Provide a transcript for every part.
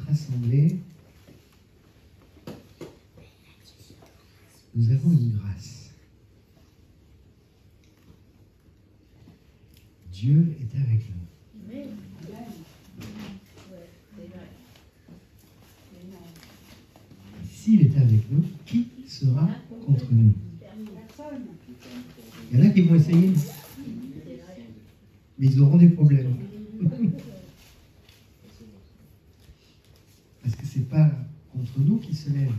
notre assemblée, nous avons une grâce. Dieu est avec nous. Amen. S'il est avec nous, qui sera contre nous? Il y en a qui vont essayer, mais ils auront des problèmes. Parce que ce n'est pas contre nous qu'il se lève.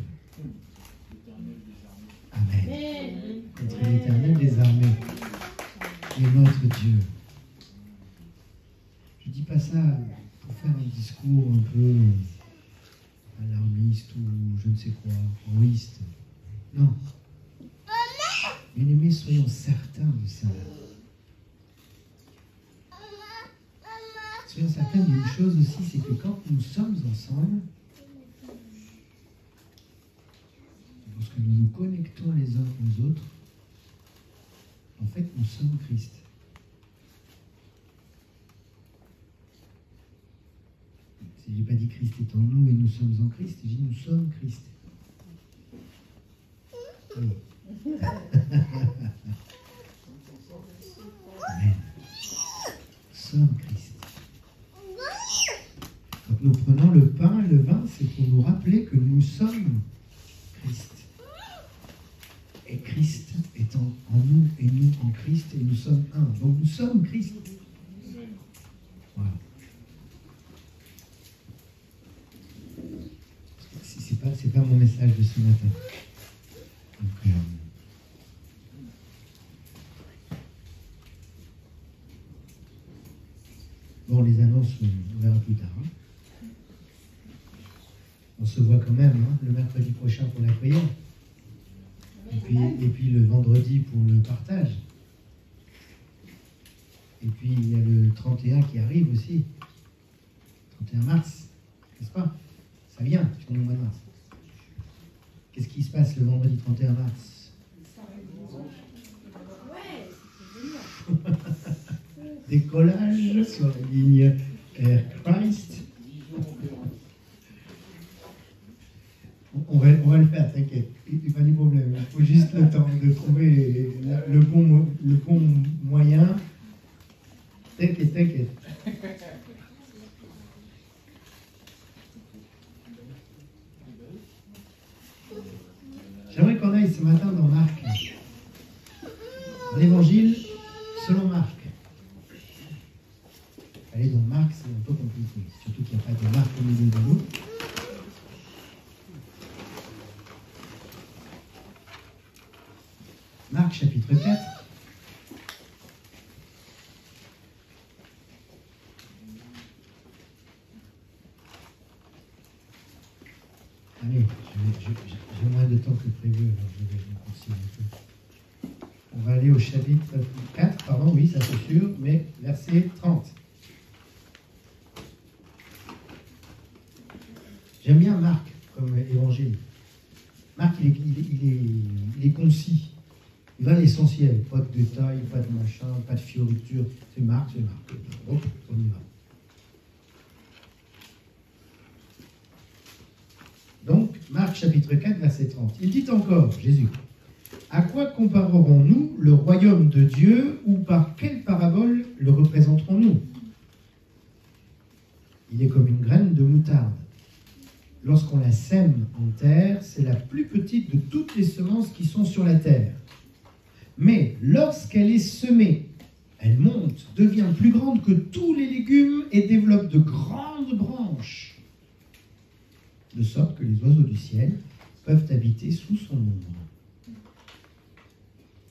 Amen. Contre l'Éternel des armées. Qui est notre Dieu. Je ne dis pas ça pour faire un discours un peu alarmiste ou je ne sais quoi, héroïste. Non. Bien-aimés, soyons certains de ça. Soyons certains d'une chose aussi, c'est que quand nous sommes ensemble, lorsque nous nous connectons les uns aux autres, en fait, nous sommes Christ. Je n'ai pas dit Christ est en nous et nous sommes en Christ, j'ai dit nous sommes Christ. Oui. Amen. Nous sommes Christ. Quand nous prenons le pain et le vin, c'est pour nous rappeler que nous sommes Christ. Et Christ est en nous et nous en Christ et nous sommes un. Donc nous sommes Christ. Voilà. C'est pas mon message de ce matin. Donc, bon, les annonces, on verra plus tard. Hein. On se voit quand même le mercredi prochain pour la prière. Et puis le vendredi pour le partage. Et puis il y a le 31 qui arrive aussi. 31 mars, n'est-ce pas? Ça vient sur le mois de mars. Qu'est-ce qui se passe le vendredi 31 mars? Décollage sur la ligne Air Christ. On va le faire, t'inquiète. Il n'y a pas de problème. Il faut juste le temps de trouver le bon moyen. T'inquiète. J'aimerais qu'on aille ce matin dans Marc. Dans l'évangile selon Marc. Aller dans Marc, c'est un peu compliqué. Surtout qu'il n'y a pas de Marc au milieu de nous. Marc chapitre 4. Allez, j'ai moins de temps que prévu, alors je vais raccourcir un peu. On va aller au chapitre 4, pardon, oui, ça c'est sûr, mais verset 30. J'aime bien Marc comme évangile. Marc, il est concis. Il va à l'essentiel. Pas de détails, pas de machin, pas de fioriture. C'est Marc. Hop, on y va. Donc, Marc chapitre 4, verset 30. Il dit encore, Jésus, « À quoi comparerons-nous le royaume de Dieu ou par quelle parabole le représenterons-nous? Il est comme une graine de moutarde. Lorsqu'on la sème en terre, c'est la plus petite de toutes les semences qui sont sur la terre. Mais lorsqu'elle est semée, elle monte, devient plus grande que tous les légumes et développe de grandes branches, de sorte que les oiseaux du ciel peuvent habiter sous son ombre. »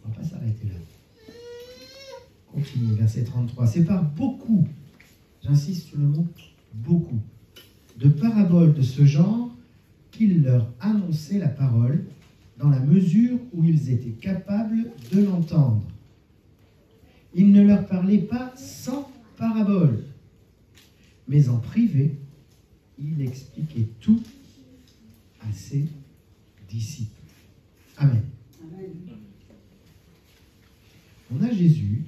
On ne va pas s'arrêter là. Continue, verset 33. C'est par beaucoup, j'insiste sur le mot beaucoup, de paraboles de ce genre qu'il leur annonçait la parole dans la mesure où ils étaient capables de l'entendre. Il ne leur parlait pas sans parabole, mais en privé, il expliquait tout à ses disciples. Amen. Amen. On a Jésus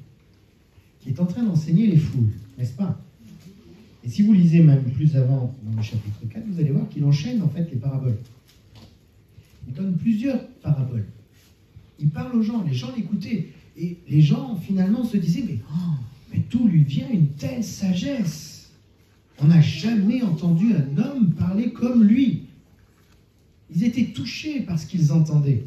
qui est en train d'enseigner les foules, n'est-ce pas? Et Et si vous lisez même plus avant, dans le chapitre 4, vous allez voir qu'il enchaîne en fait les paraboles. Il donne plusieurs paraboles. Il parle aux gens l'écoutaient. Et les gens, finalement, se disaient, mais d'où lui vient une telle sagesse? On n'a jamais entendu un homme parler comme lui. Ils étaient touchés par ce qu'ils entendaient.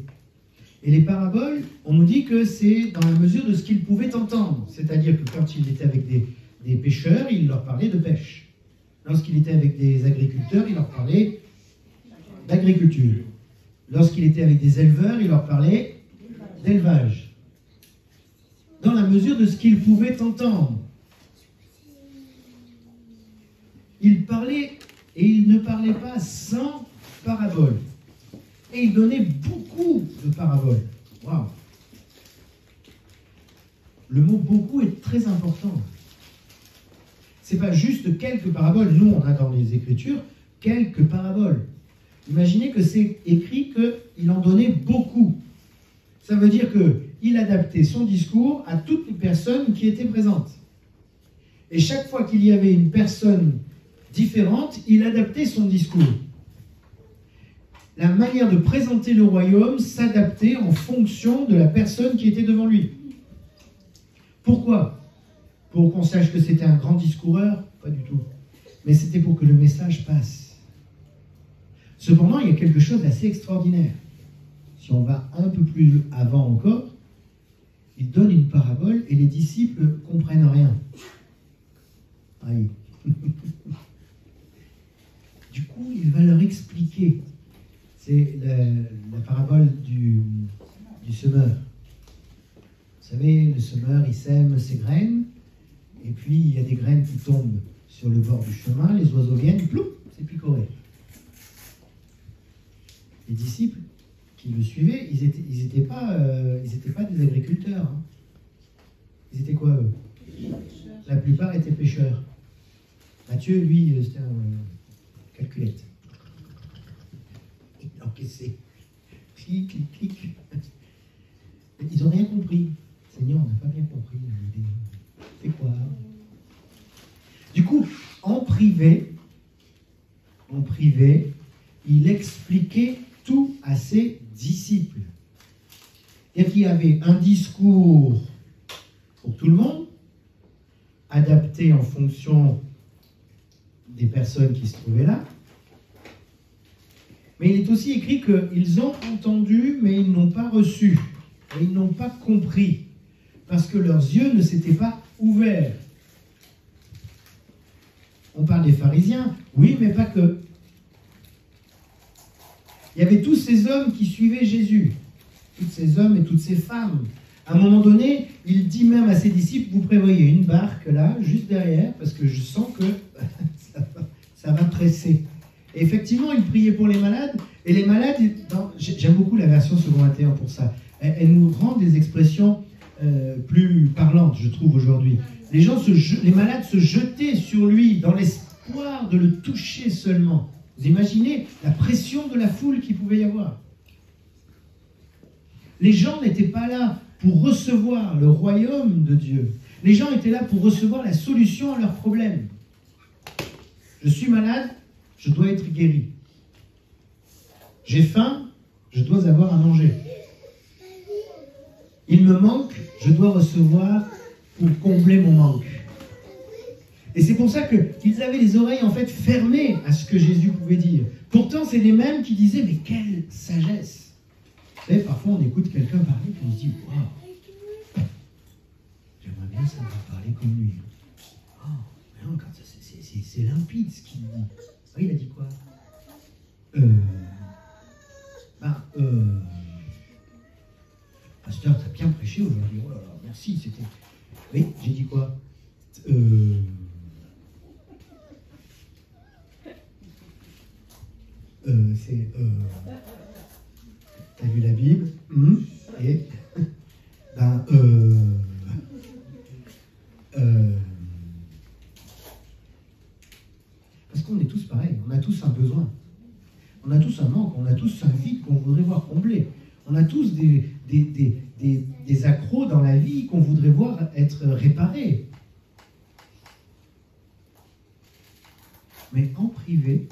Et les paraboles, on nous dit que c'est dans la mesure de ce qu'ils pouvaient entendre. C'est-à-dire que quand il était avec des pêcheurs, il leur parlait de pêche. Lorsqu'il était avec des agriculteurs, il leur parlait d'agriculture. Lorsqu'il était avec des éleveurs, il leur parlait d'élevage. Dans la mesure de ce qu'ils pouvaient entendre. Il parlait, et il ne parlait pas sans paraboles. Et il donnait beaucoup de paraboles. Waouh! Le mot « beaucoup » est très important. Ce n'est pas juste quelques paraboles. Nous, on a dans les Écritures quelques paraboles. Imaginez que c'est écrit qu'il en donnait beaucoup. Ça veut dire qu'il adaptait son discours à toutes les personnes qui étaient présentes. Et chaque fois qu'il y avait une personne différente, il adaptait son discours. La manière de présenter le royaume s'adaptait en fonction de la personne qui était devant lui. Pourquoi? Pour qu'on sache que c'était un grand discoureur? Pas du tout. Mais c'était pour que le message passe. Cependant, il y a quelque chose d'assez extraordinaire. Si on va un peu plus avant encore, il donne une parabole et les disciples ne comprennent rien. Aïe. Du coup, il va leur expliquer. C'est la parabole du semeur. Vous savez, le semeur, il sème ses graines, et puis il y a des graines qui tombent sur le bord du chemin, les oiseaux viennent, ploup, c'est picoré. Les disciples qui le suivaient, ils étaient pas des agriculteurs. Hein. Ils étaient quoi, eux? La plupart étaient pêcheurs. Matthieu, lui, c'était un calculette. Encaissé. Clic, clic, clic. Ils n'ont rien compris. Seigneur, on n'a pas bien compris. C'est quoi? Du coup, en privé, il expliquait tout à ses disciples. C'est-à-dire qu'il y avait un discours pour tout le monde, adapté en fonction des personnes qui se trouvaient là. Mais il est aussi écrit qu'ils ont entendu, mais ils n'ont pas reçu. Et ils n'ont pas compris. Parce que leurs yeux ne s'étaient pas ouverts. On parle des pharisiens, oui, mais pas que. Il y avait tous ces hommes qui suivaient Jésus. Tous ces hommes et toutes ces femmes. À un moment donné, il dit même à ses disciples, vous prévoyez une barque là, juste derrière, parce que je sens que ça va presser. Et effectivement, il priait pour les malades. Et les malades, j'aime beaucoup la version second 21 pour ça. Elle nous rend des expressions plus parlantes, je trouve, aujourd'hui. Les malades se jetaient sur lui dans l'espoir de le toucher seulement. Vous imaginez la pression de la foule qu'il pouvait y avoir. Les gens n'étaient pas là pour recevoir le royaume de Dieu. Les gens étaient là pour recevoir la solution à leurs problèmes. Je suis malade, je dois être guéri. J'ai faim, je dois avoir à manger. Il me manque, je dois recevoir pour combler mon manque. Et c'est pour ça qu'ils avaient les oreilles en fait fermées à ce que Jésus pouvait dire. Pourtant, c'est les mêmes qui disaient, mais quelle sagesse! Vous savez, parfois on écoute quelqu'un parler et on se dit, waouh, j'aimerais bien savoir parler comme lui. Oh, mais non, c'est limpide ce qu'il dit. Ah, il a dit quoi? Pasteur, t'as bien prêché aujourd'hui. Oh là là, merci, c'était... Oui, j'ai dit quoi? T'as lu la Bible? Et... parce qu'on est tous pareils, on a tous un besoin. On a tous un manque, on a tous un vide qu'on voudrait voir comblé. On a tous des accros dans la vie qu'on voudrait voir être réparés. Mais en privé,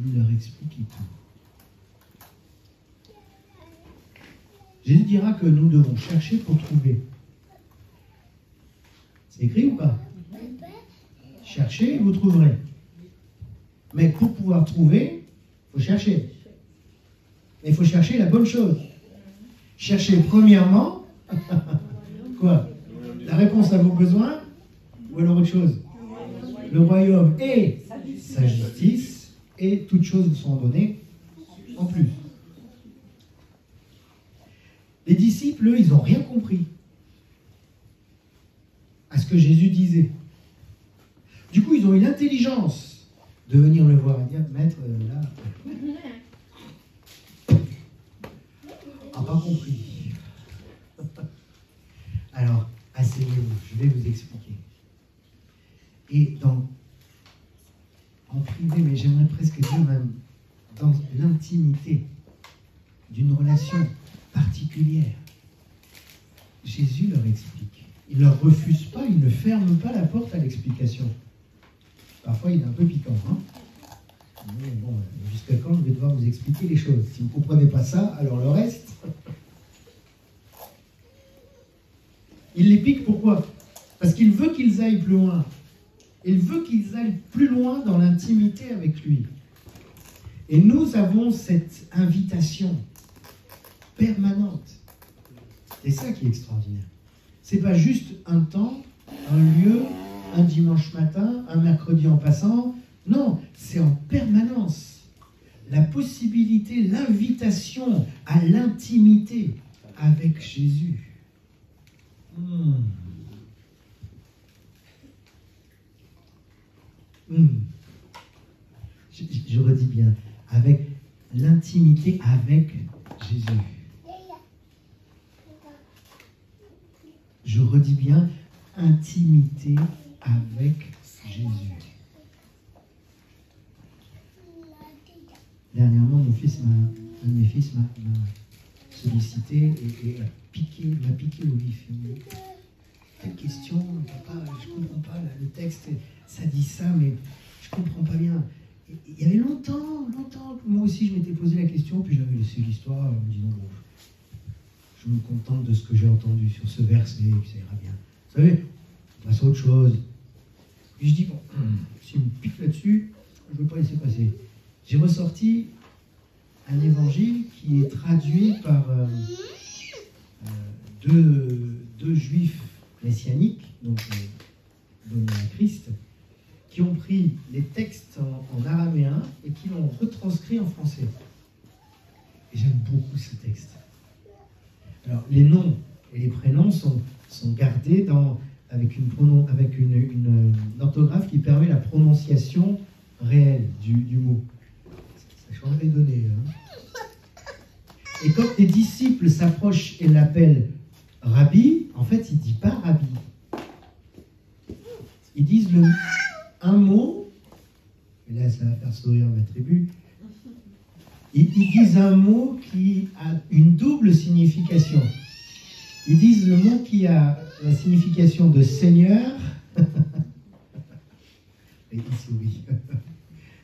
il leur explique tout. Jésus dira que nous devons chercher pour trouver. C'est écrit ou pas? Cherchez et vous trouverez. Mais pour pouvoir trouver, il faut chercher. Mais il faut chercher la bonne chose. Chercher premièrement, quoi? La réponse à vos besoins, ou alors autre chose? Le royaume et sa justice, et toutes choses vous sont données en plus. Les disciples, eux, ils n'ont rien compris à ce que Jésus disait. Du coup, ils ont eu l'intelligence de venir le voir et dire, maître, là, pas compris. Alors, asseyez-vous, je vais vous expliquer. Et en privé, mais j'aimerais presque dire même dans l'intimité d'une relation particulière, Jésus leur explique. Il ne leur refuse pas, il ne ferme pas la porte à l'explication. Parfois, il est un peu piquant, hein? Mais bon, jusqu'à quand je vais devoir vous expliquer les choses? Si vous ne comprenez pas ça, alors le reste... Il les pique, pourquoi? Parce qu'il veut qu'ils aillent plus loin. Il veut qu'ils aillent plus loin dans l'intimité avec lui. Et nous avons cette invitation permanente. C'est ça qui est extraordinaire. C'est pas juste un temps, un lieu, un dimanche matin, un mercredi en passant. Non, c'est en permanence. La possibilité, l'invitation à l'intimité avec Jésus. Je redis bien, avec l'intimité avec Jésus. Je redis bien, intimité avec Jésus. Dernièrement, un de mes fils m'a sollicité et m'a piqué au vif. Il m'a dit, quelle question, papa, je ne comprends pas, là, le texte, ça dit ça, mais je ne comprends pas bien. Et, il y avait longtemps que moi aussi je m'étais posé la question, puis j'avais laissé l'histoire, en me disant, bon, je me contente de ce que j'ai entendu sur ce verset, et puis ça ira bien. Vous savez, on passe à autre chose. Puis je dis, bon, s'il me pique là-dessus, je ne veux pas laisser passer. J'ai ressorti un évangile qui est traduit par deux juifs messianiques, donc donnés à Christ, qui ont pris les textes en araméen et qui l'ont retranscrit en français. Et j'aime beaucoup ce texte. Alors, les noms et les prénoms sont gardés avec une orthographe qui permet la prononciation réelle du mot. Ça change les données. Hein. Et quand les disciples s'approchent et l'appellent Rabbi, en fait, ils ne disent pas Rabbi. Ils disent un mot, et là ça va faire sourire ma tribu, ils disent un mot qui a une double signification. Ils disent le mot qui a la signification de Seigneur, et il sourit,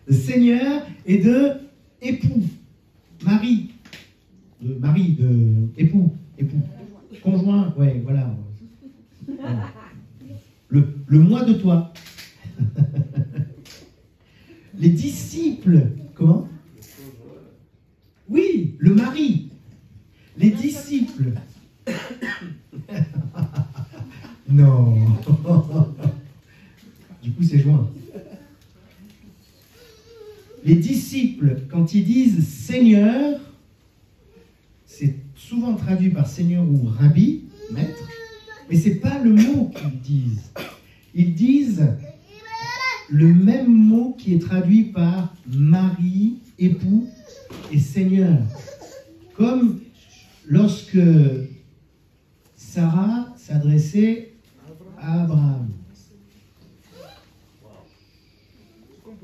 de Seigneur et de époux, mari, de époux, conjoint, ouais, voilà. Le moi de toi. Les disciples, comment? Oui, le mari. Les disciples. Non. Du coup, c'est joint. Les disciples, quand ils disent Seigneur, c'est souvent traduit par Seigneur ou Rabbi, maître, mais ce n'est pas le mot qu'ils disent. Ils disent le même mot qui est traduit par mari, époux et Seigneur. Comme lorsque Sarah s'adressait à Abraham.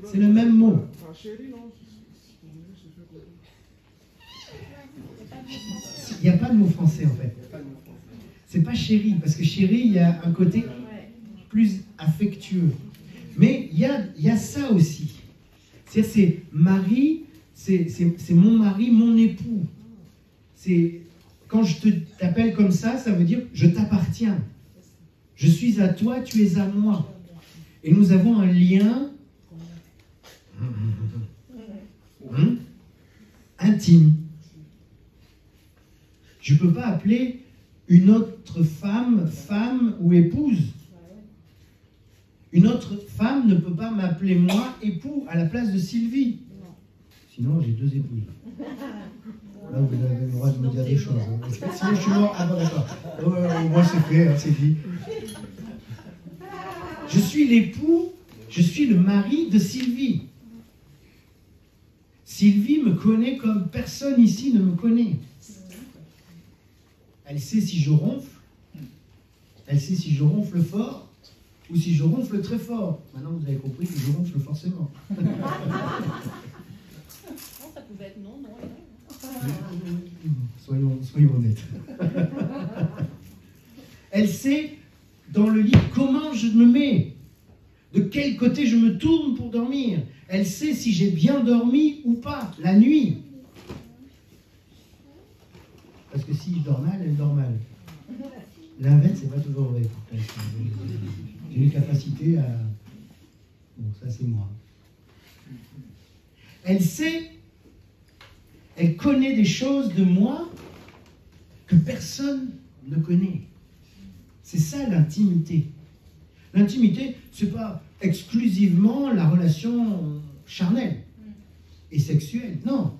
C'est le même mot. Il n'y a pas de mot français en fait. C'est pas chéri, parce que chéri, il y a un côté plus affectueux. Mais il y a ça aussi. C'est mari, c'est mon mari, mon époux. Quand je t'appelle comme ça veut dire je t'appartiens. Je suis à toi, tu es à moi. Et nous avons un lien intime. Je ne peux pas appeler une autre femme, femme ou épouse. Une autre femme ne peut pas m'appeler moi époux à la place de Sylvie. Sinon, j'ai deux épouses. Là, vous avez le droit de me dire des choses. Sinon, je suis mort. Ah bon, d'accord. Moi, c'est fait, hein, c'est dit. Je suis l'époux, je suis le mari de Sylvie. Sylvie me connaît comme personne ici ne me connaît. Elle sait si je ronfle. Elle sait si je ronfle fort ou si je ronfle très fort. Maintenant, vous avez compris que je ronfle forcément. Non, ça pouvait être non, Soyons honnêtes. Elle sait dans le lit comment je me mets, de quel côté je me tourne pour dormir. Elle sait si j'ai bien dormi ou pas, la nuit. Parce que si je dors mal, elle dort mal. L'inverse, c'est pas toujours vrai. J'ai une capacité à... Bon, ça c'est moi. Elle sait, elle connaît des choses de moi que personne ne connaît. C'est ça l'intimité. L'intimité, c'est pas exclusivement la relation charnelle et sexuelle, non.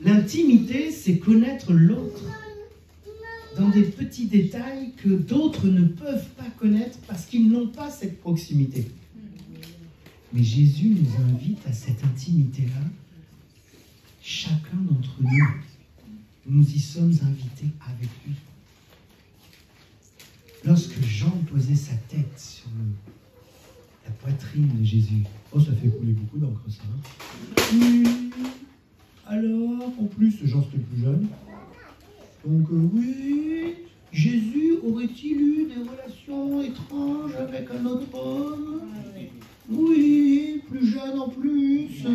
L'intimité, c'est connaître l'autre dans des petits détails que d'autres ne peuvent pas connaître parce qu'ils n'ont pas cette proximité. Mais Jésus nous invite à cette intimité-là. Chacun d'entre nous, nous y sommes invités avec lui. Lorsque Jean posait sa tête sur la poitrine de Jésus, oh, ça fait couler beaucoup d'encre, ça. Oui, alors, en plus, Jean c'était le plus jeune. Donc, oui, Jésus aurait-il eu des relations étranges avec un autre homme? Oui, plus jeune en plus.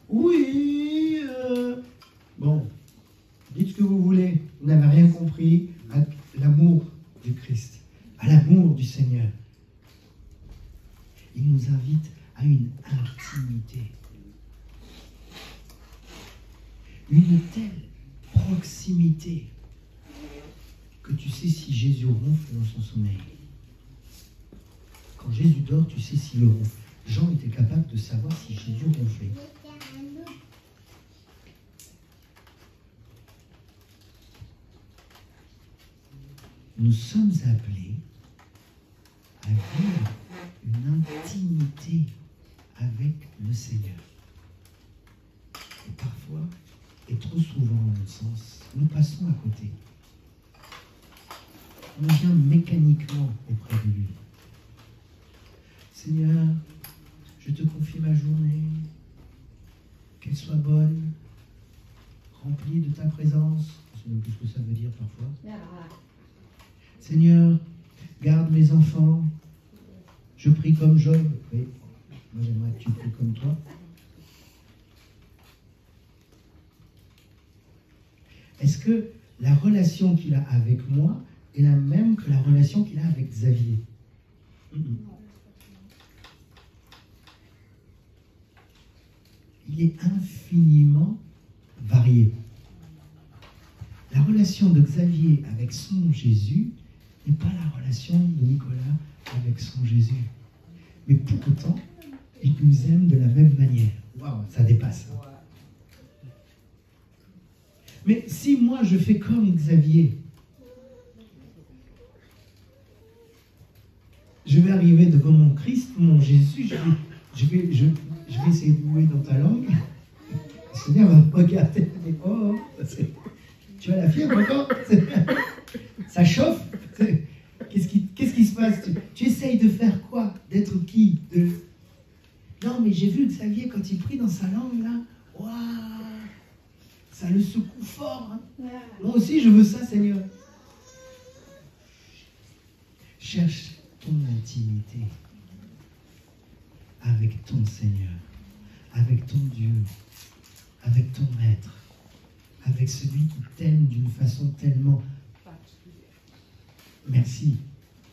Oui. Bon, dites ce que vous voulez. Vous n'avez rien compris à l'amour du Christ, à l'amour du Seigneur. Il nous invite à une intimité. Une telle proximité que tu sais si Jésus ronfle dans son sommeil. Quand Jésus dort, tu sais s'il ronfle. Jean était capable de savoir si Jésus ronflait. Nous sommes appelés à vivre une intimité avec le Seigneur. Et parfois, et trop souvent, en mon sens, nous passons à côté. On vient mécaniquement auprès de lui. Seigneur, je te confie ma journée, qu'elle soit bonne, remplie de ta présence. Je ne sais même plus ce que ça veut dire parfois. Seigneur, garde mes enfants. Je prie comme Job. Oui, moi j'aimerais que tu pries comme toi. Est-ce que la relation qu'il a avec moi est la même que la relation qu'il a avec Xavier? Il est infiniment varié. La relation de Xavier avec son Jésus n'est pas la relation de Nicolas avec son Jésus. Mais pour autant, il nous aime de la même manière. Waouh, ça dépasse. Mais si moi je fais comme Xavier, je vais arriver devant mon Christ, mon Jésus, je vais essayer de louer dans ta langue. Le Seigneur va me regarder et dire, oh, tu as la fièvre encore? Ça chauffe? Qu'est-ce qui se passe? Tu essayes de faire quoi? D'être qui? Non, mais j'ai vu Xavier quand il prie dans sa langue, là. Waouh! Ça le secoue fort. Hein? Moi aussi, je veux ça, Seigneur. Cherche ton intimité avec ton Seigneur, avec ton Dieu, avec ton Maître, avec celui qui t'aime d'une façon tellement, merci,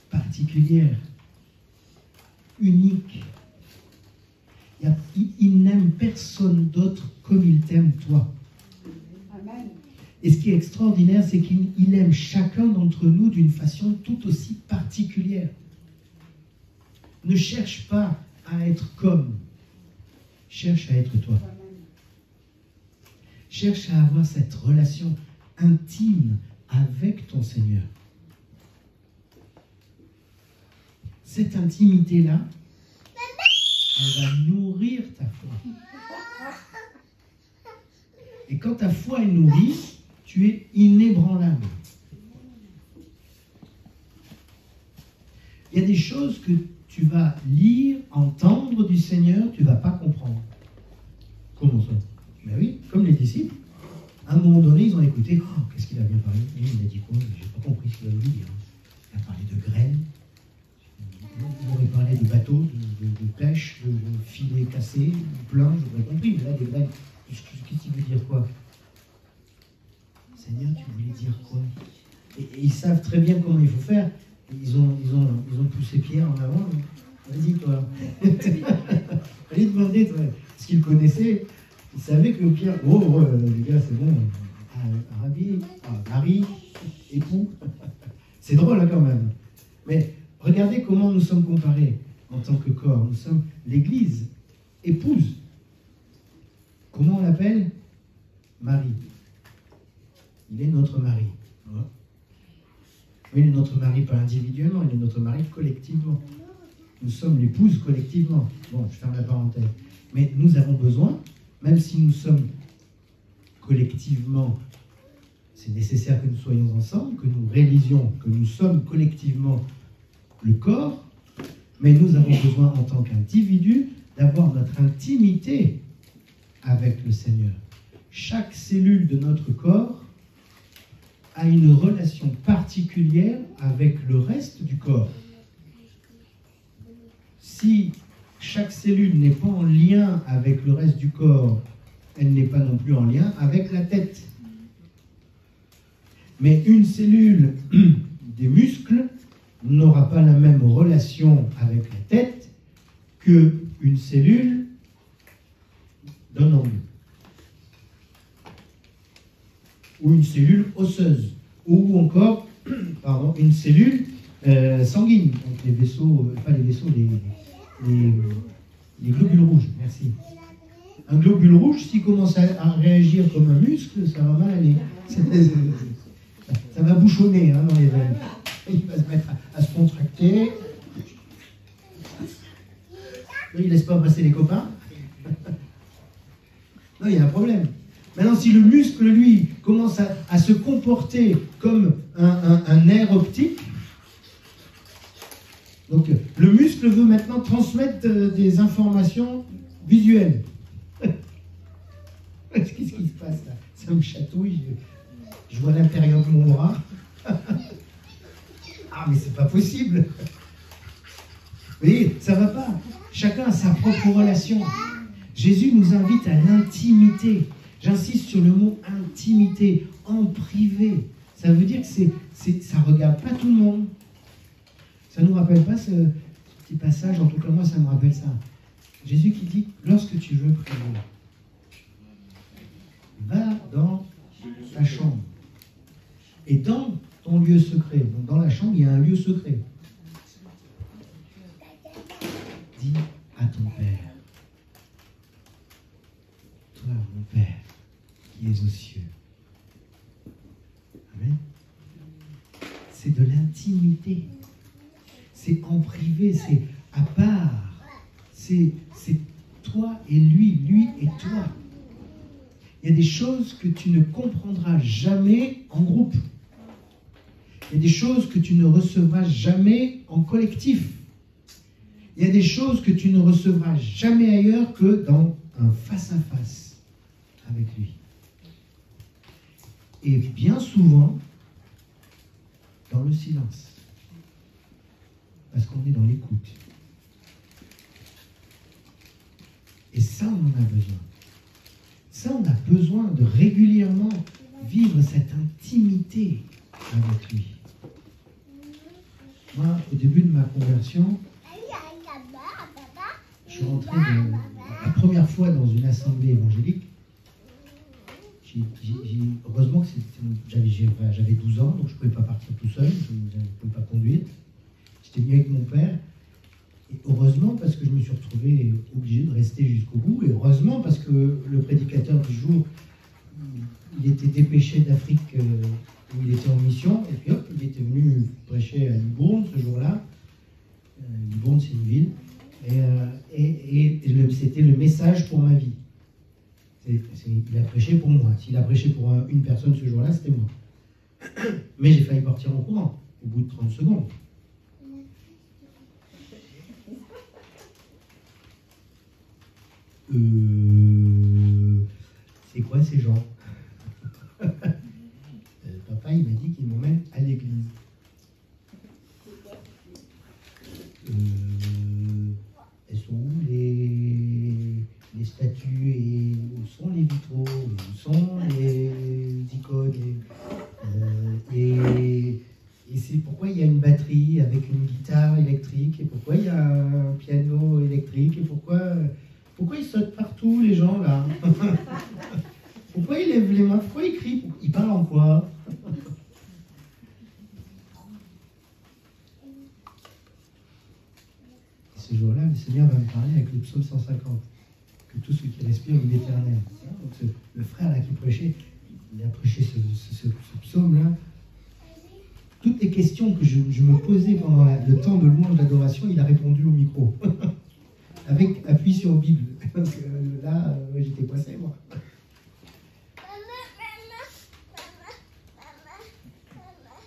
particulière, unique. Il n'aime personne d'autre comme il t'aime toi. Amen. Et ce qui est extraordinaire, c'est qu'il aime chacun d'entre nous d'une façon tout aussi particulière. Ne cherche pas à être comme, cherche à être toi. Cherche à avoir cette relation intime avec ton Seigneur. Cette intimité-là, elle va nourrir ta foi. Et quand ta foi est nourrie, tu es inébranlable. Il y a des choses que tu vas lire, entendre du Seigneur, tu ne vas pas comprendre. Comment ça? Ben oui, comme les disciples. À un moment donné, ils ont écouté. Oh, qu'est-ce qu'il a bien parlé? Il a dit quoi? Je n'ai pas compris ce qu'il a voulu dire. Il a parlé de graines. Il aurait parlé de bateaux, de pêche, de filets cassés, de plein, j'aurais compris. Mais là, des graines, qu'est-ce qu'il veut dire quoi? Seigneur, tu voulais dire quoi? Et ils savent très bien comment il faut faire. Ils ont poussé Pierre en avant. Vas-y, toi. Allez demander, toi. Parce qu'ils connaissaient. Ils savaient que Pierre. Oh, les gars, c'est bon. Rabbi, mari, époux. C'est drôle, hein, quand même. Mais regardez comment nous sommes comparés en tant que corps. Nous sommes l'Église, épouse. Comment on l'appelle? Mari. Il est notre mari. Oui, il est notre mari pas individuellement, il est notre mari collectivement. Nous sommes l'épouse collectivement. Bon, je ferme la parenthèse. Mais nous avons besoin, même si nous sommes collectivement, c'est nécessaire que nous soyons ensemble, que nous réalisions que nous sommes collectivement le corps, mais nous avons besoin en tant qu'individus d'avoir notre intimité avec le Seigneur. Chaque cellule de notre corps a une relation particulière avec le reste du corps. Si chaque cellule n'est pas en lien avec le reste du corps, elle n'est pas non plus en lien avec la tête. Mais une cellule des muscles n'aura pas la même relation avec la tête qu'une cellule d'un ongle. Ou une cellule osseuse, ou encore une cellule sanguine, donc les vaisseaux, pas les vaisseaux, les globules rouges, merci. Un globule rouge, s'il commence à réagir comme un muscle, ça va mal aller. Ça va bouchonner hein, dans les veines. Il va se mettre à se contracter. Il ne laisse pas passer les copains. Non, il y a un problème. Maintenant, si le muscle, lui, commence à se comporter comme un nerf optique, donc le muscle veut maintenant transmettre des informations visuelles. Qu'est-ce qui se passe là? Ça me chatouille, je vois l'intérieur de mon bras. Ah, mais c'est pas possible. Vous voyez, ça va pas. Chacun a sa propre relation. Jésus nous invite à l'intimité. J'insiste sur le mot intimité, en privé. Ça veut dire que ça ne regarde pas tout le monde. Ça ne nous rappelle pas ce petit passage, en tout cas moi ça me rappelle ça. Jésus qui dit, lorsque tu veux prier, va dans ta chambre. Et dans ton lieu secret, donc dans la chambre, il y a un lieu secret. Dis à ton Père, toi mon Père, qui es aux cieux. Amen. C'est de l'intimité. C'est en privé, c'est à part. C'est toi et lui et toi. Il y a des choses que tu ne comprendras jamais en groupe. Il y a des choses que tu ne recevras jamais en collectif. Il y a des choses que tu ne recevras jamais ailleurs que dans un face-à-face avec lui. Et bien souvent, dans le silence. Parce qu'on est dans l'écoute. Et ça, on en a besoin. Ça, on a besoin de régulièrement vivre cette intimité avec lui. Moi, au début de ma conversion, je suis rentré la première fois dans une assemblée évangélique. Heureusement que j'avais 12 ans, donc je ne pouvais pas partir tout seul, je ne pouvais pas conduire. J'étais venu avec mon père. Et heureusement, parce que je me suis retrouvé obligé de rester jusqu'au bout. Et heureusement, parce que le prédicateur du jour, il était dépêché d'Afrique où il était en mission. Et puis hop, il était venu prêcher à Libourne ce jour-là. Libourne, c'est une ville. Et c'était le message pour ma vie. Il a prêché pour moi. S'il a prêché pour une personne ce jour-là, c'était moi. Mais j'ai failli partir en courant au bout de 30 secondes. C'est quoi ces gens? Papa, il m'a dit qu'il m'emmène à l'église. Elles sont où les statues et où sont les vitraux, où sont les icônes et c'est pourquoi il y a une batterie avec une guitare électrique et pourquoi il y a un piano électrique et pourquoi ils sautent partout les gens là? Pourquoi ils lèvent les mains? Pourquoi ils crient? Ils parlent en quoi? Et ce jour-là, le Seigneur va me parler avec le psaume 150. Que tout ce qui respire vive l'éternel. Donc le frère là qui prêchait, il a prêché ce psaume-là. Toutes les questions que je me posais pendant le temps de louange d'adoration, il a répondu au micro. Avec appui sur Bible. Donc là, j'étais coincé, moi.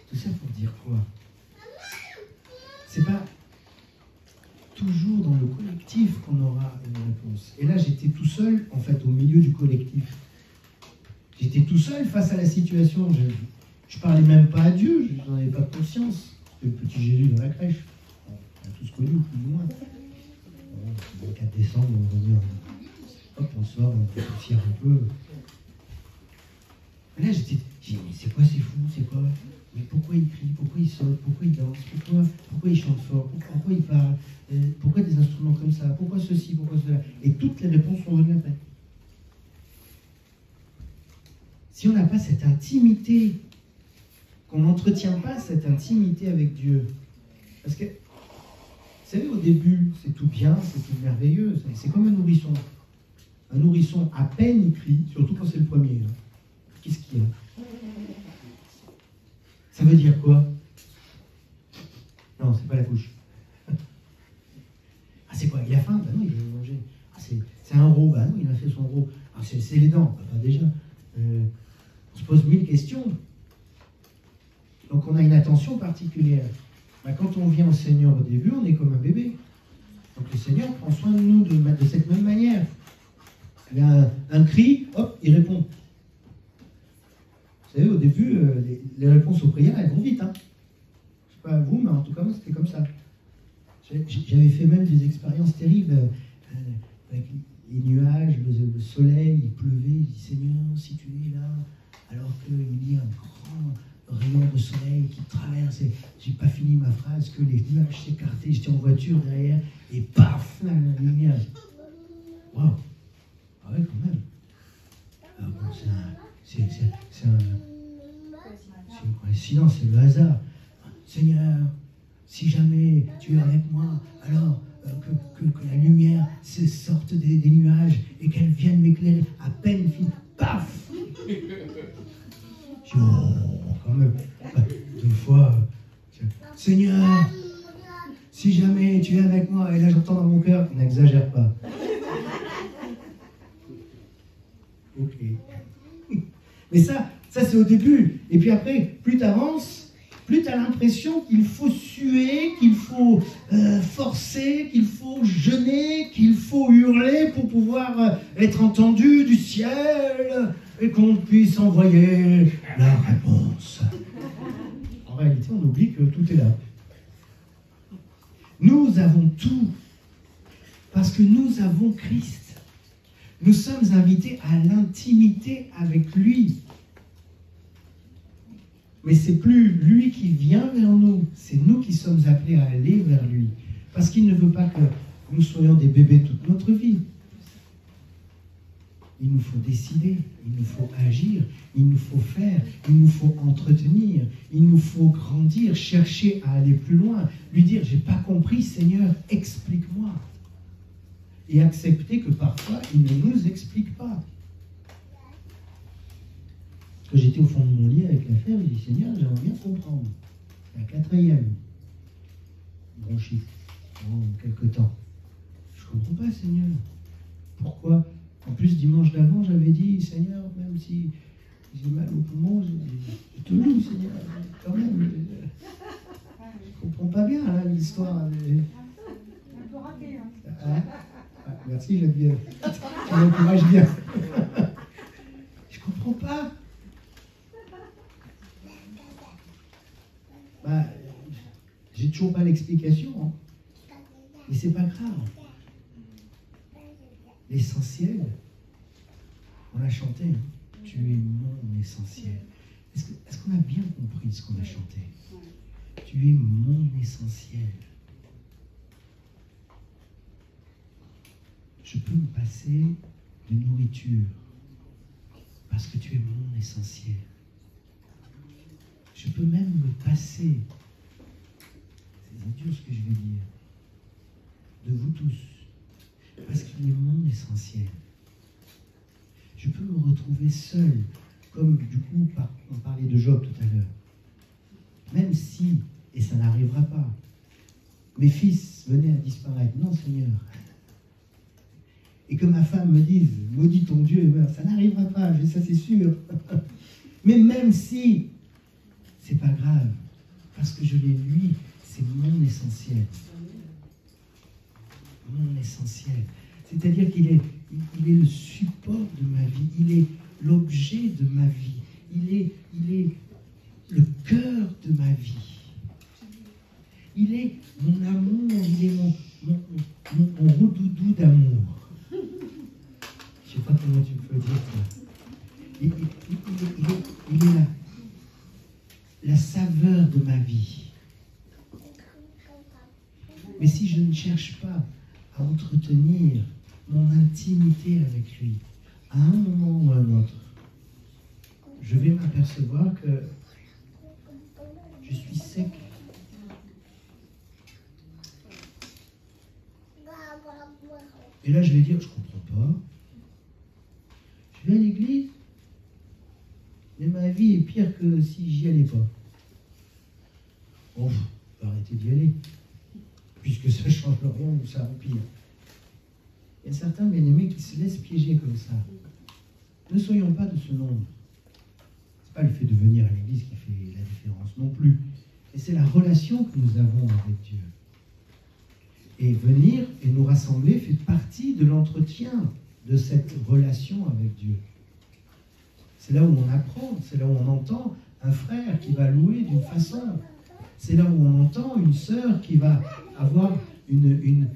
Tout ça pour dire quoi? C'est pas toujours dans le collectif qu'on aura une réponse. Et là, j'étais tout seul, en fait, au milieu du collectif. J'étais tout seul face à la situation. Je parlais même pas à Dieu, je n'en avais pas conscience. C'était le petit Jésus dans la crèche. On a tous connu, plus ou moins. Le 4 décembre, on revient. Hop, on sort, on fait fier un peu. Et là, j'ai dit, mais c'est quoi ces fous, c'est quoi? Mais pourquoi ils crient, pourquoi ils sautent, pourquoi ils dansent, pourquoi ils chantent fort, pourquoi ils parlent, pourquoi des instruments comme ça, pourquoi ceci, pourquoi cela? Et toutes les réponses sont venues après. Si on n'a pas cette intimité, qu'on n'entretient pas cette intimité avec Dieu, parce que, vous savez, au début, c'est tout bien, c'est tout merveilleux, c'est comme un nourrisson. Un nourrisson, à peine il crie, surtout quand c'est le premier. Hein. Qu'est-ce qu'il y a? Ça veut dire quoi? Non, c'est pas la couche. Ah, c'est quoi? Il a faim? Ben non, il veut manger. Ah, c'est un rot? Ben non, il a fait son rot. Ah, c'est les dents? Ben, déjà. On se pose 1000 questions. Donc on a une attention particulière. Ben, quand on vient au Seigneur au début, on est comme un bébé. Donc le Seigneur prend soin de nous de cette même manière. Il y a un cri, hop, il répond. Vous savez, au début, les réponses aux prières, elles vont vite. Hein. Je ne sais pas vous, mais en tout cas, moi, c'était comme ça. J'avais fait même des expériences terribles avec les nuages, le soleil, il pleuvait. Je dis, Seigneur, si tu es là, alors qu'il y a un grand rayon de soleil qui traverse, et j'ai pas fini ma phrase, que les nuages s'écartaient, j'étais en voiture derrière, et paf, la lumière. Waouh! Ah ouais, quand même. Alors bon, c'est une coïncidence, c'est le hasard. Seigneur, si jamais tu es avec moi, alors que la lumière sorte des nuages et qu'elle vienne m'éclairer, à peine fini, paf! Je dis, oh, quand même. Une fois, Seigneur, si jamais tu es avec moi, et là j'entends dans mon cœur, n'exagère pas. Ok. Mais ça c'est au début. Et puis après, plus tu avances, plus tu as l'impression qu'il faut suer, qu'il faut forcer, qu'il faut jeûner, qu'il faut hurler pour pouvoir être entendu du ciel et qu'on puisse envoyer la réponse. En réalité, on oublie que tout est là. Nous avons tout parce que nous avons Christ. Nous sommes invités à l'intimité avec lui. Mais c'est plus lui qui vient vers nous, c'est nous qui sommes appelés à aller vers lui. Parce qu'il ne veut pas que nous soyons des bébés toute notre vie. Il nous faut décider, il nous faut agir, il nous faut faire, il nous faut entretenir, il nous faut grandir, chercher à aller plus loin, lui dire, j'ai pas compris Seigneur, explique-moi. Et accepter que parfois il ne nous explique pas. Quand j'étais au fond de mon lit avec l'affaire, je dis Seigneur, j'aimerais bien comprendre. La 4e bronchite, en quelque temps. Je ne comprends pas Seigneur. Pourquoi? En plus, dimanche d'avant, j'avais dit, Seigneur, même si j'ai mal au poumon, je te loue, Seigneur, quand même. Je ne comprends pas bien hein, l'histoire. Un peu raté. Hein. Merci, Geneviève. Tu m'encourages bien. Je ne comprends pas. J'ai toujours pas l'explication. Hein. Mais c'est pas grave. L'essentiel, on a chanté, hein, tu es mon essentiel. Est-ce qu'on a bien compris ce qu'on a chanté? Tu es mon essentiel. Je peux me passer de nourriture parce que tu es mon essentiel. Je peux même me passer, c'est dur ce que je vais dire, de vous tous. Parce qu'il est mon essentiel. Je peux me retrouver seul, comme du coup, on parlait de Job tout à l'heure. Même si, et ça n'arrivera pas, mes fils venaient à disparaître. Non, Seigneur. Et que ma femme me dise, maudit ton Dieu, et meurt. Ça n'arrivera pas, ça c'est sûr. Mais même si, c'est pas grave, parce que je l'ai lui, c'est mon essentiel. Mon essentiel. C'est-à-dire qu'il est, le support de ma vie, il est l'objet de ma vie, il est le cœur de ma vie. Il est mon amour, il est mon roudoudou d'amour. Je ne sais pas comment tu peux dire ça. Il est la saveur de ma vie. Mais si je ne cherche pas à entretenir mon intimité avec lui, à un moment ou à un autre, je vais m'apercevoir que je suis sec. Et là, je vais dire, je ne comprends pas. Je vais à l'église, mais ma vie est pire que si j'y allais pas. Bon, je vais arrêter d'y aller, puisque ça ne change rien ou ça empire. Il y a certains bien-aimés qui se laissent piéger comme ça. Ne soyons pas de ce nombre. Ce n'est pas le fait de venir à l'église qui fait la différence non plus. Et c'est la relation que nous avons avec Dieu. Et venir et nous rassembler fait partie de l'entretien de cette relation avec Dieu. C'est là où on apprend, c'est là où on entend un frère qui va louer d'une façon. C'est là où on entend une sœur qui va avoir une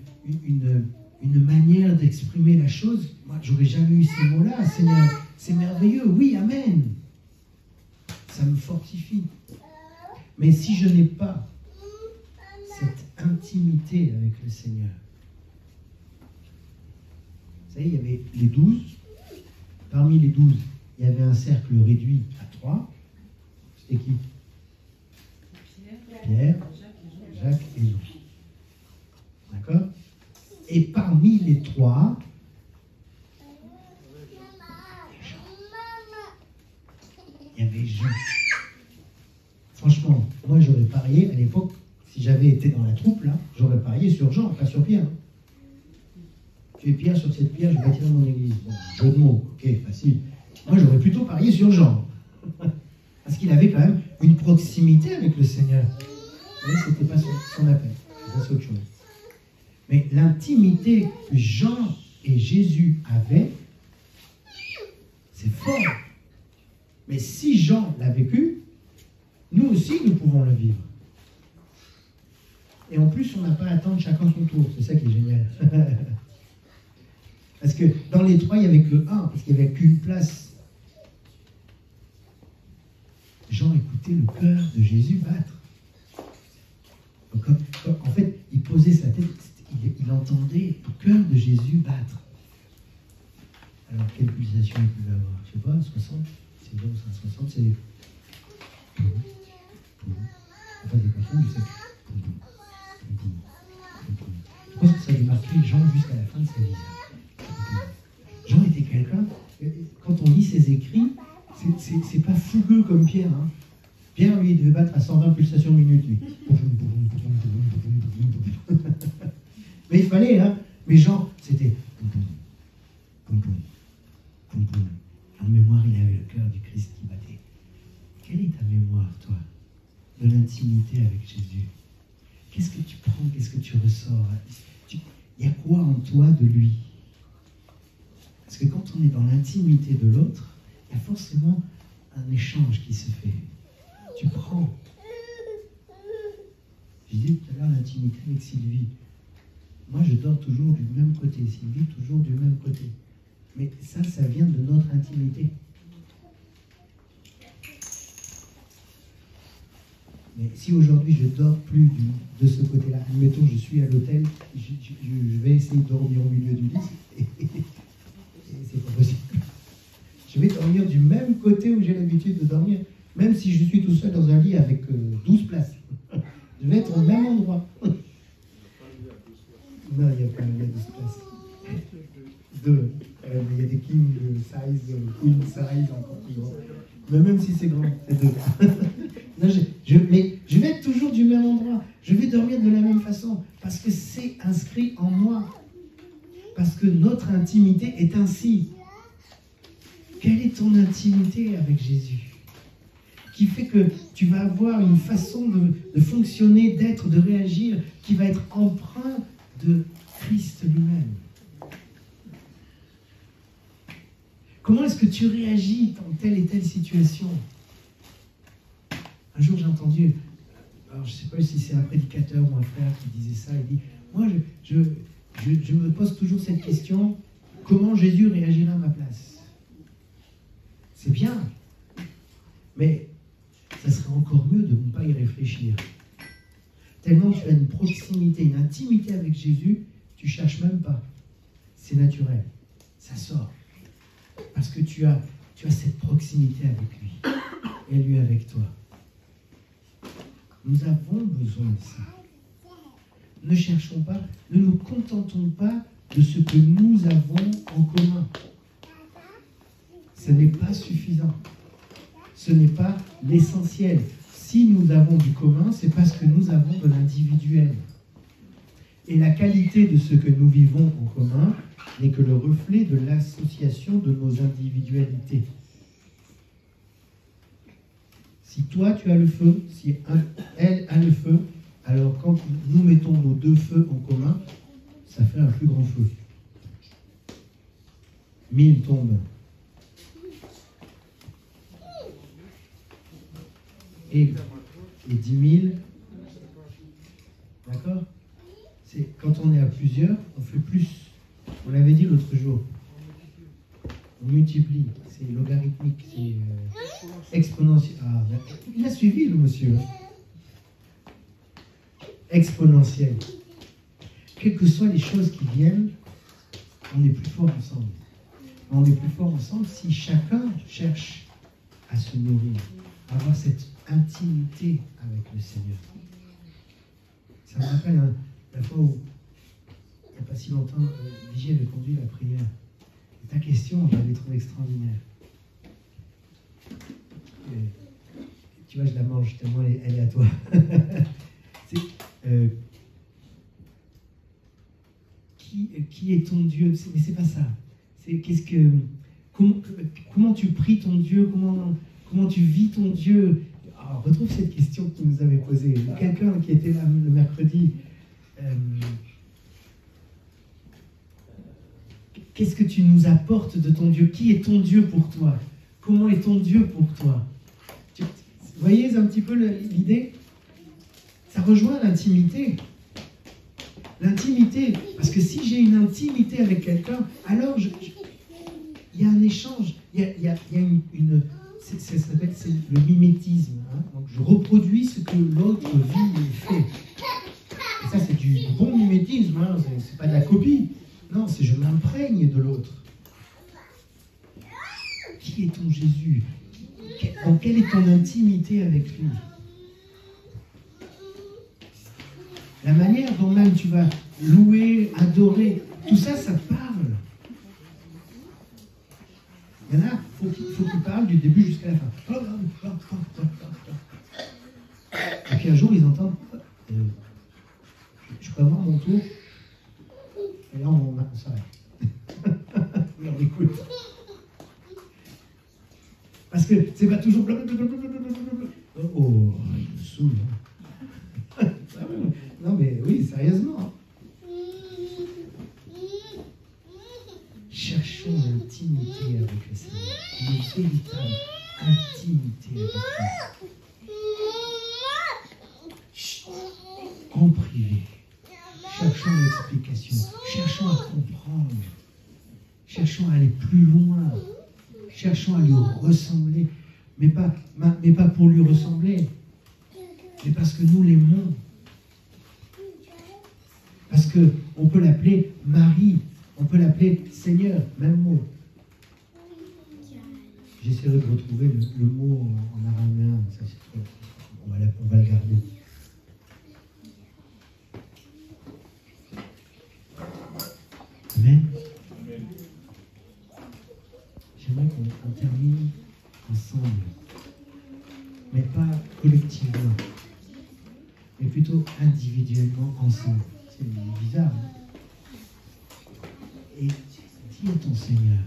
manière d'exprimer la chose. Moi, j'aurais jamais eu ces mots-là, Seigneur. C'est merveilleux, oui, amen. Ça me fortifie. Mais si je n'ai pas cette intimité avec le Seigneur, vous savez, il y avait les 12. Parmi les 12, il y avait un cercle réduit à 3. C'était qui? Pierre, Jacques et Jean. D'accord? Et parmi les 3, il y avait Jean. Franchement, moi j'aurais parié à l'époque, si j'avais été dans la troupe là, j'aurais parié sur Jean, pas sur Pierre. Tu es Pierre, sur cette pierre, je bâtirai mon église. Bon, jeu de mots, ok, facile. Moi j'aurais plutôt parié sur Jean. Parce qu'il avait quand même une proximité avec le Seigneur. Mais ce n'était pas son appel, c'est autre chose. Mais l'intimité que Jean et Jésus avaient, c'est fort. Mais si Jean l'a vécu, nous aussi, nous pouvons le vivre. Et en plus, on n'a pas à attendre chacun son tour. C'est ça qui est génial. Parce que dans les trois, il n'y avait que un, parce qu'il n'y avait qu'une place. Jean écoutait le cœur de Jésus battre. Donc, en fait, il posait sa tête, il entendait le cœur de Jésus battre. Alors, quelle pulsation il pouvait avoir? Je ne sais pas, 60? C'est bon, ça, 60, c'est... Enfin, des personnes, tu sais... Je pense que ça a dû marquer Jean jusqu'à la fin de sa vie. Jean était quelqu'un, quand on lit ses écrits, c'est pas fougueux comme Pierre. Hein. Pierre, lui, il devait battre à 120 pulsations minute, lui. Mais il fallait, hein. Mais Jean, c'était... En mémoire, il avait le cœur du Christ qui battait. Quelle est ta mémoire, toi, de l'intimité avec Jésus? Qu'est-ce que tu prends? Qu'est-ce que tu ressors? Il y a quoi en toi de lui? Parce que quand on est dans l'intimité de l'autre, il y a forcément un échange qui se fait. Tu prends. Je disais tout à l'heure l'intimité avec Sylvie. Moi, je dors toujours du même côté. Sylvie, toujours du même côté. Mais ça vient de notre intimité. Mais si aujourd'hui je dors plus de ce côté-là, admettons je suis à l'hôtel, je vais essayer de dormir au milieu du lit, et c'est pas possible. Je vais dormir du même côté où j'ai l'habitude de dormir, même si je suis tout seul dans un lit avec 12 places. Je vais être au même endroit. Non, il n'y a pas un lit à 12 places. Deux. Il y a des king size, queen size, encore plus grand. Mais même si c'est grand, c'est deux. Non, mais je vais être toujours du même endroit. Je vais dormir de la même façon. Parce que c'est inscrit en moi. Parce que notre intimité est ainsi. Quelle est ton intimité avec Jésus? Qui fait que tu vas avoir une façon de fonctionner, d'être, de réagir, qui va être empreinte de Christ lui-même. Comment est-ce que tu réagis dans telle et telle situation? Un jour, j'ai entendu, alors je ne sais pas si c'est un prédicateur ou un frère qui disait ça, il dit, moi, je me pose toujours cette question, comment Jésus réagirait à ma place? C'est bien, mais ça serait encore mieux de ne pas y réfléchir. Tellement tu as une proximité, une intimité avec Jésus, tu ne cherches même pas. C'est naturel, ça sort. Parce que tu as cette proximité avec lui, et lui avec toi. Nous avons besoin de ça. Ne cherchons pas, ne nous contentons pas de ce que nous avons en commun. Ce n'est pas suffisant. Ce n'est pas l'essentiel. Si nous avons du commun, c'est parce que nous avons de l'individuel. Et la qualité de ce que nous vivons en commun n'est que le reflet de l'association de nos individualités. Si toi tu as le feu, si elle a le feu, alors quand nous mettons nos deux feux en commun, ça fait un plus grand feu. 1000 tombent. Et 10 000, d'accord? C'est quand on est à plusieurs, on fait plus. On l'avait dit l'autre jour. On multiplie, c'est logarithmique, c'est exponentiel. Ah, il a suivi le monsieur. Exponentiel. Quelles que soient les choses qui viennent, on est plus fort ensemble. On est plus fort ensemble si chacun cherche à se nourrir, à avoir cette intimité avec le Seigneur. Ça me rappelle la fois où, il n'y a pas si longtemps, Vigie avait conduit la prière. Et ta question, je l'avais trouvée extraordinaire. Et, tu vois, je la mange tellement elle est à toi. Qui est ton Dieu? Mais c'est pas ça. C'est comment tu pries ton Dieu? Comment tu vis ton Dieu? Alors, retrouve cette question que tu nous avais posée. Quelqu'un qui était là le mercredi. Qu'est-ce que tu nous apportes de ton Dieu? Qui est ton Dieu pour toi? Comment est ton Dieu pour toi? Vous voyez un petit peu l'idée? Ça rejoint l'intimité. L'intimité, parce que si j'ai une intimité avec quelqu'un, alors il y a un échange, il y a ça s'appelle le mimétisme. Hein. Donc je reproduis ce que l'autre vit et fait. Et ça, c'est du bon mimétisme, hein. C'est pas de la copie. Non, c'est je m'imprègne de l'autre. Qui est ton Jésus? Quelle est ton intimité avec lui? La manière dont même tu vas louer, adorer, tout ça, ça parle. Il y en a, il faut qu'ils parlent du début jusqu'à la fin. Et puis un jour, ils entendent je peux avoir mon tour. Et là, on s'arrête. On écoute. Parce que c'est pas toujours oh, il me saoule. Non mais oui, sérieusement. Cherchons l'intimité avec le Seigneur. Une véritable intimité avec lui. En privé. Cherchons l'explication. Cherchons à comprendre. Cherchons à aller plus loin. Cherchons à lui ressembler. Mais pas pour lui ressembler. Mais parce que nous l'aimons. Parce qu'on peut l'appeler Marie. On peut l'appeler Seigneur, même mot. J'essaierai de retrouver le mot en araméen. Ça, on va le garder. Amen. J'aimerais qu'on termine ensemble. Mais pas collectivement. Mais plutôt individuellement ensemble. C'est bizarre. Hein? Et dis à ton Seigneur,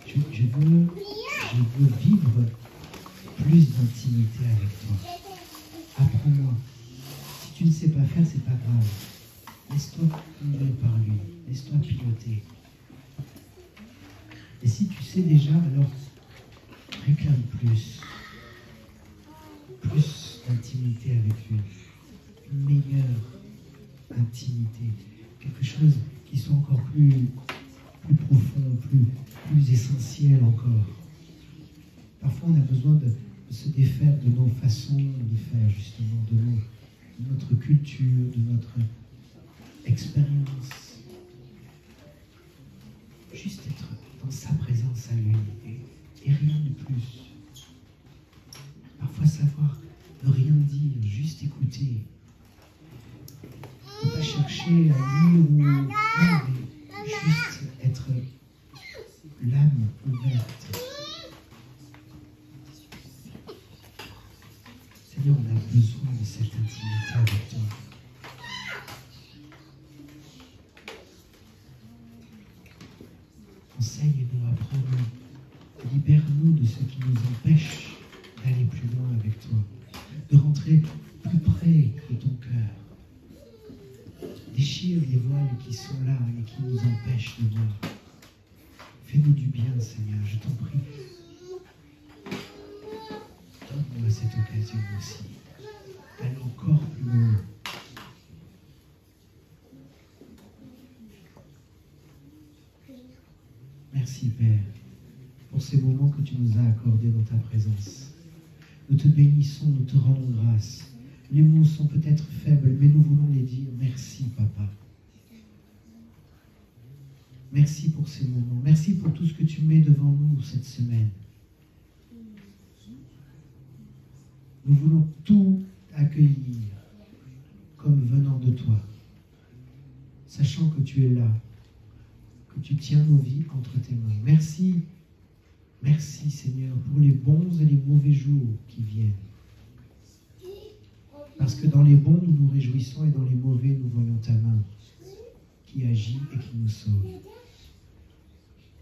je veux vivre plus d'intimité avec toi. Apprends-moi. Si tu ne sais pas faire, c'est pas grave. Laisse-toi conduire par lui. Laisse-toi piloter. Et si tu sais déjà, alors réclame plus. Plus d'intimité avec lui. Une meilleure intimité. Quelque chose qui soit encore plus profond, plus essentiel encore. Parfois, on a besoin de se défaire de nos façons de faire, justement, de notre culture, de notre expérience. Juste être dans sa présence à lui et rien de plus. Parfois, savoir ne rien dire, juste écouter. Ne pas chercher à lire ou... Non, mais juste être l'âme ouverte. Seigneur, on a besoin de cette intimité avec toi. Enseigne-nous, apprends-nous. Libère-nous de ce qui nous empêche d'aller plus loin avec toi. De rentrer plus près de ton cœur. Déchire les voiles qui sont là et qui nous empêchent de voir. Fais-nous du bien, Seigneur, je t'en prie. Donne-moi cette occasion aussi d'aller encore plus loin. Merci, Père, pour ces moments que tu nous as accordés dans ta présence. Nous te bénissons, nous te rendons grâce. Les mots sont peut-être faibles, mais nous voulons les dire. Merci, Papa. Merci pour ces moments. Merci pour tout ce que tu mets devant nous cette semaine. Nous voulons tout accueillir comme venant de toi, sachant que tu es là, que tu tiens nos vies entre tes mains. Merci, merci Seigneur pour les bons et les mauvais jours qui viennent. Parce que dans les bons, nous nous réjouissons et dans les mauvais, nous voyons ta main qui agit et qui nous sauve.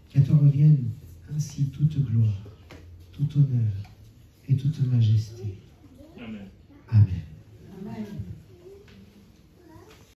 Qu'à toi revienne ainsi toute gloire, tout honneur et toute majesté. Amen. Amen. Amen.